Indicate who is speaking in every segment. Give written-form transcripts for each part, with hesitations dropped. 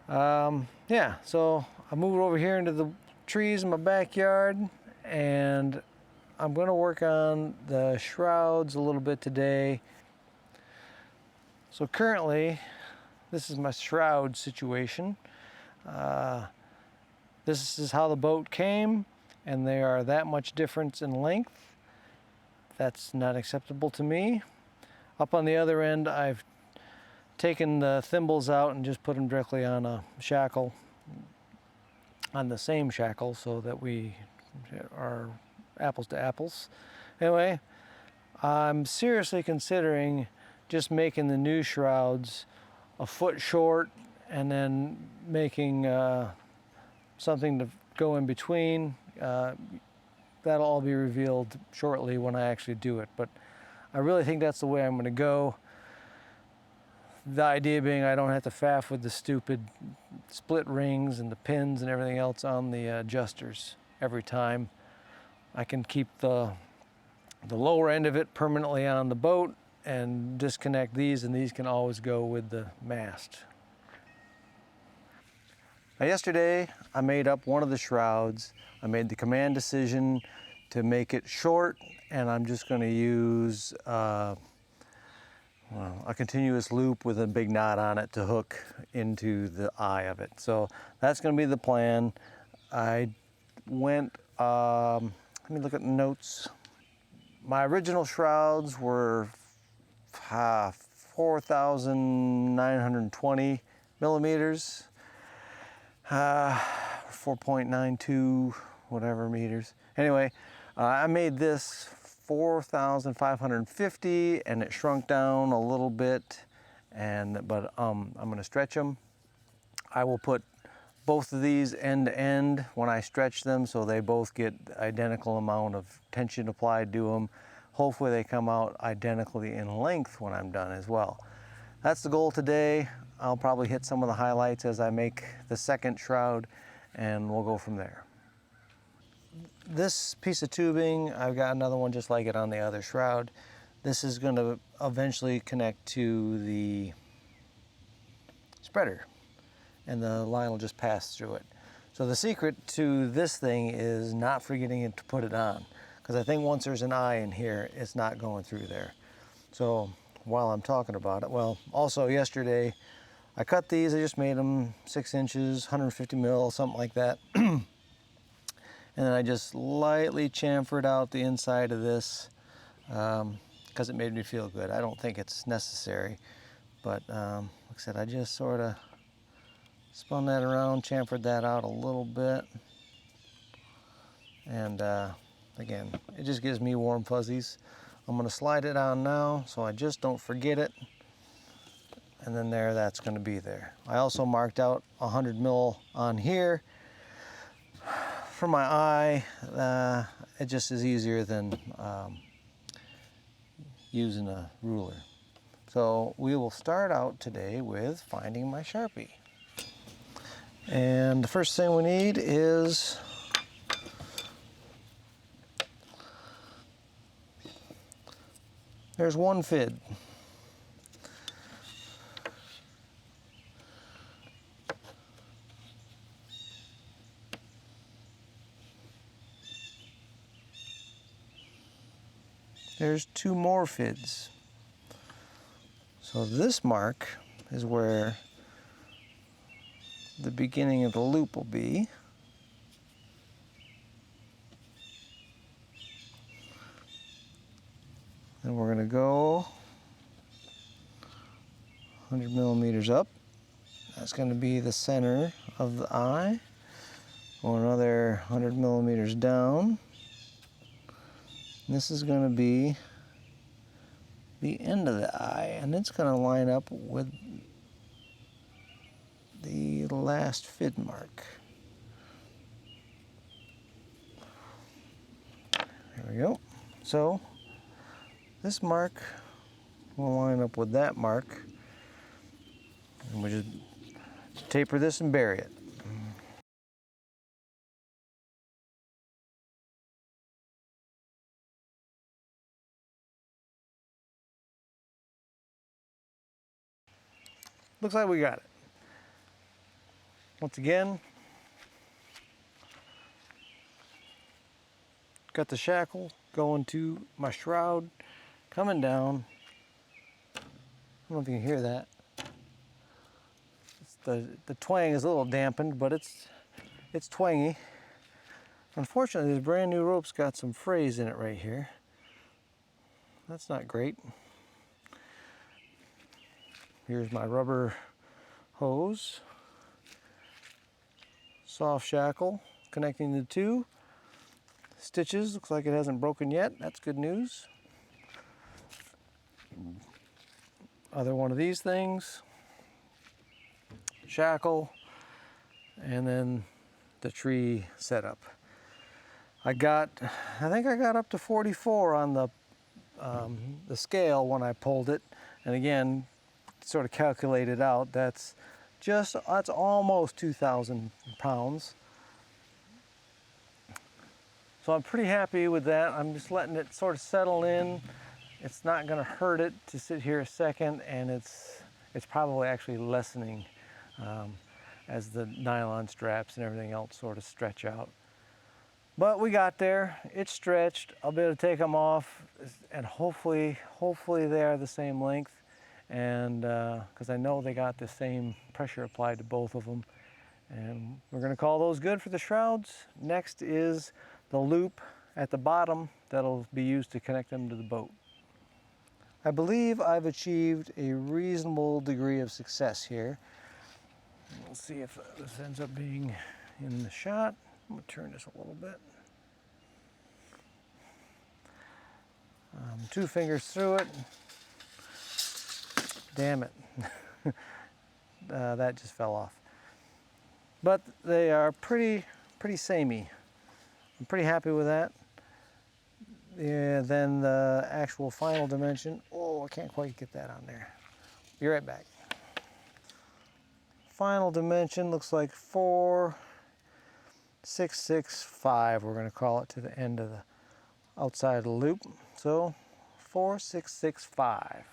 Speaker 1: Yeah, so I moved over here into the trees in my backyard, and I'm going to work on the shrouds a little bit today. So currently, this is my shroud situation. This is how the boat came, and they are that much difference in length. That's not acceptable to me. Up on the other end, I've taken the thimbles out and just put them directly on a shackle, on the same shackle, so that we are apples to apples. Anyway, I'm seriously considering just making the new shrouds a foot short and then making something to go in between. That'll all be revealed shortly when I actually do it, but I really think that's the way I'm going to go. The idea being I don't have to faff with the stupid split rings and the pins and everything else on the adjusters every time. I can keep the lower end of it permanently on the boat and disconnect these, and these can always go with the mast. Now yesterday I made up one of the shrouds. I made the command decision to make it short, and I'm just going to use a continuous loop with a big knot on it to hook into the eye of it. So that's going to be the plan. I went, let me look at the notes. My original shrouds were 4,920 millimeters, 4.92 whatever meters. Anyway, I made this 4,550, and it shrunk down a little bit, but I'm going to stretch them. I will put both of these end to end when I stretch them, so they both get identical amount of tension applied to them. Hopefully they come out identically in length when I'm done as well. That's the goal today. I'll probably hit some of the highlights as I make the second shroud, and we'll go from there. This piece of tubing, I've got another one just like it on the other shroud. This is going to eventually connect to the spreader, and the line will just pass through it. So the secret to this thing is not forgetting to put it on, because I think once there's an eye in here, it's not going through there. So while I'm talking about it, well, also yesterday I cut these. I just made them 6 inches, 150 mil, something like that. And then I just lightly chamfered out the inside of this because it made me feel good. I don't think it's necessary, but like I said, I just sort of spun that around, chamfered that out a little bit, and again, it just gives me warm fuzzies. I'm going to slide it on now so I just don't forget it, and then that's going to be there. I also marked out 100 mil on here for my eye. It just is easier than using a ruler. So we will start out today with finding my Sharpie. And the first thing we need is there's one fid. There's 2 more fids. So this mark is where the beginning of the loop will be. And we're going to go 100 millimeters up. That's going to be the center of the eye. Go another 100 millimeters down. This is going to be the end of the eye, and it's going to line up with the last fid mark. There we go. So this mark will line up with that mark, and we just taper this and bury it. Looks like we got it. Once again, got the shackle going to my shroud, coming down. I don't know if you can hear that. The twang is a little dampened, but it's twangy. Unfortunately, this brand new rope's got some frays in it right here. That's not great. Here's my rubber hose. Soft shackle connecting the two. Stitches, looks like it hasn't broken yet. That's good news. Other one of these things. Shackle, and then the tree setup. I think I got up to 44 on the scale when I pulled it, and again, sort of calculated out, that's almost 2,000 pounds. So I'm pretty happy with that. I'm just letting it sort of settle in. It's not going to hurt it to sit here a second, and it's probably actually lessening as the nylon straps and everything else sort of stretch out. But we got there. It's stretched. I'll be able to take them off, and hopefully they are the same length. And because I know they got the same pressure applied to both of them. And we're going to call those good for the shrouds. Next is the loop at the bottom that'll be used to connect them to the boat. I believe I've achieved a reasonable degree of success here. We'll see if this ends up being in the shot. I'm going to turn this a little bit. 2 fingers through it. Damn it. That just fell off. But they are pretty samey. I'm pretty happy with that. Yeah, then the actual final dimension. Oh, I can't quite get that on there. Be right back. Final dimension looks like 4,665. We're going to call it to the end of the outside of the loop. So 4,665.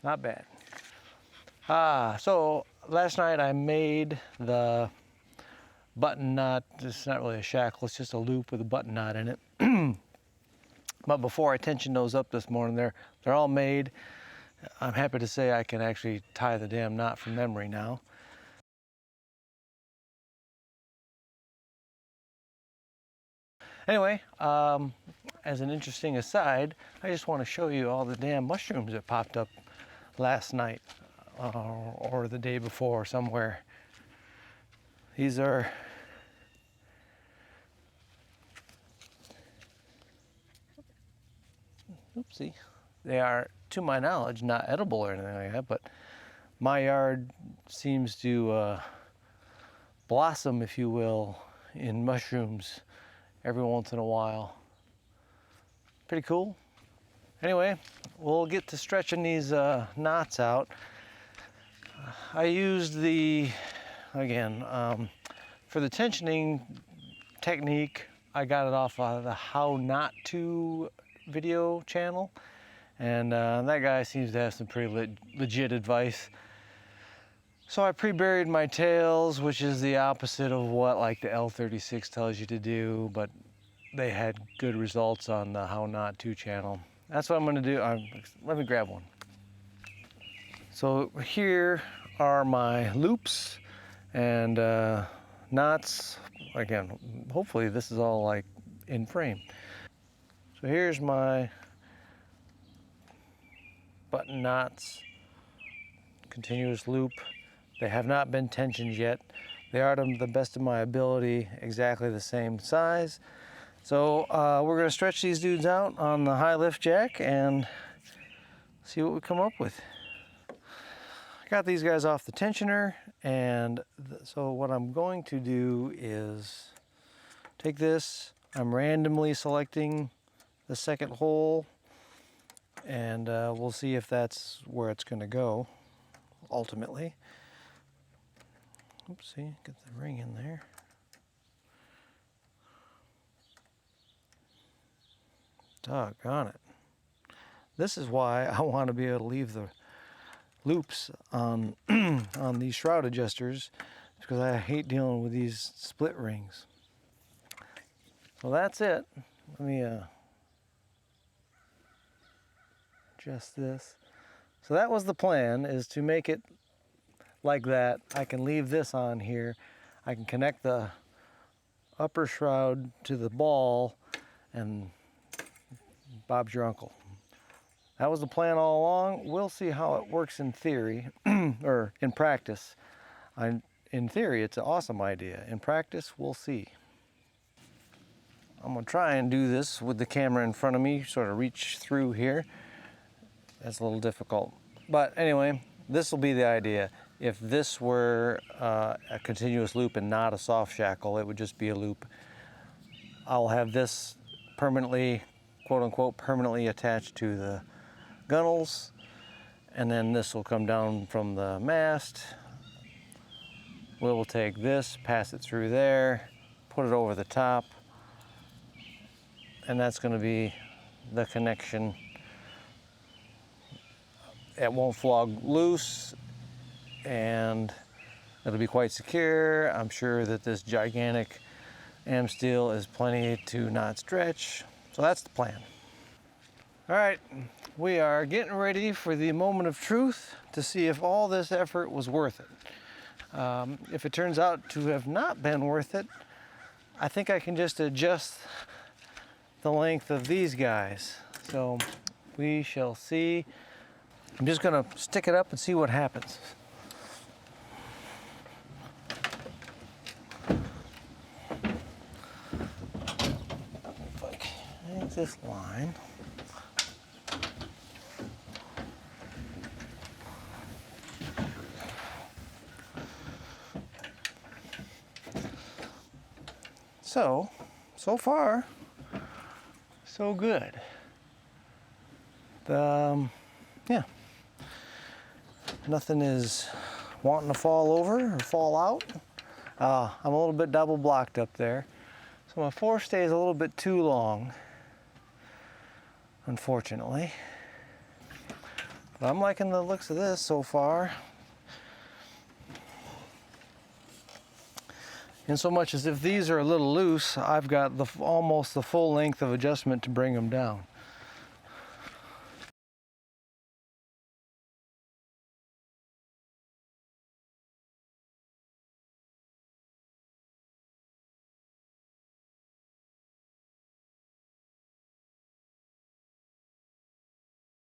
Speaker 1: Not bad. So last night I made the button knot. It's not really a shackle, it's just a loop with a button knot in it. But before I tensioned those up this morning, they're all made. I'm happy to say I can actually tie the damn knot from memory now. Anyway, as an interesting aside, I just want to show you all the damn mushrooms that popped up last night or the day before somewhere. These are oopsie. They are, to my knowledge, not edible or anything like that, but my yard seems to blossom, if you will, in mushrooms every once in a while. Pretty cool. Anyway, we'll get to stretching these knots out. I used again, for the tensioning technique, I got it off of the How Not To video channel, and that guy seems to have some pretty legit advice. So I pre-buried my tails, which is the opposite of what like the L36 tells you to do, but they had good results on the How Not To channel. That's what I'm going to do. Let me grab one. So here are my loops and knots. Again, hopefully this is all like in frame. So here's my button knots, continuous loop. They have not been tensioned yet. They are, to the best of my ability, exactly the same size. So we're going to stretch these dudes out on the high lift jack and see what we come up with. I got these guys off the tensioner, and so what I'm going to do is take this. I'm randomly selecting the second hole, and we'll see if that's where it's going to go ultimately. Oopsie, get the ring in there. Doggone it. This is why I want to be able to leave the loops on on these shroud adjusters because I hate dealing with these split rings. So that's it. Let me adjust this. So that was the plan, is to make it like that. I can leave this on here. I can connect the upper shroud to the ball, and Bob's your uncle. That was the plan all along. We'll see how it works in theory, or in practice. In theory, it's an awesome idea. In practice, we'll see. I'm gonna try and do this with the camera in front of me, sort of reach through here. That's a little difficult. But anyway, this will be the idea. If this were a continuous loop and not a soft shackle, it would just be a loop. I'll have this permanently, quote unquote, permanently attached to the gunnels, and then this will come down from the mast. We'll take this, pass it through there, put it over the top, and that's going to be the connection. It won't flog loose, and it'll be quite secure. I'm sure that this gigantic am steel is plenty to not stretch. So that's the plan. All right, we are getting ready for the moment of truth to see if all this effort was worth it. If it turns out to have not been worth it, I think I can just adjust the length of these guys. So we shall see. I'm just gonna stick it up and see what happens. If I can make this line. So far, so good. Yeah, nothing is wanting to fall over or fall out. I'm a little bit double blocked up there, so my forestay is a little bit too long, unfortunately. But I'm liking the looks of this so far. In so much as if these are a little loose, I've got almost the full length of adjustment to bring them down.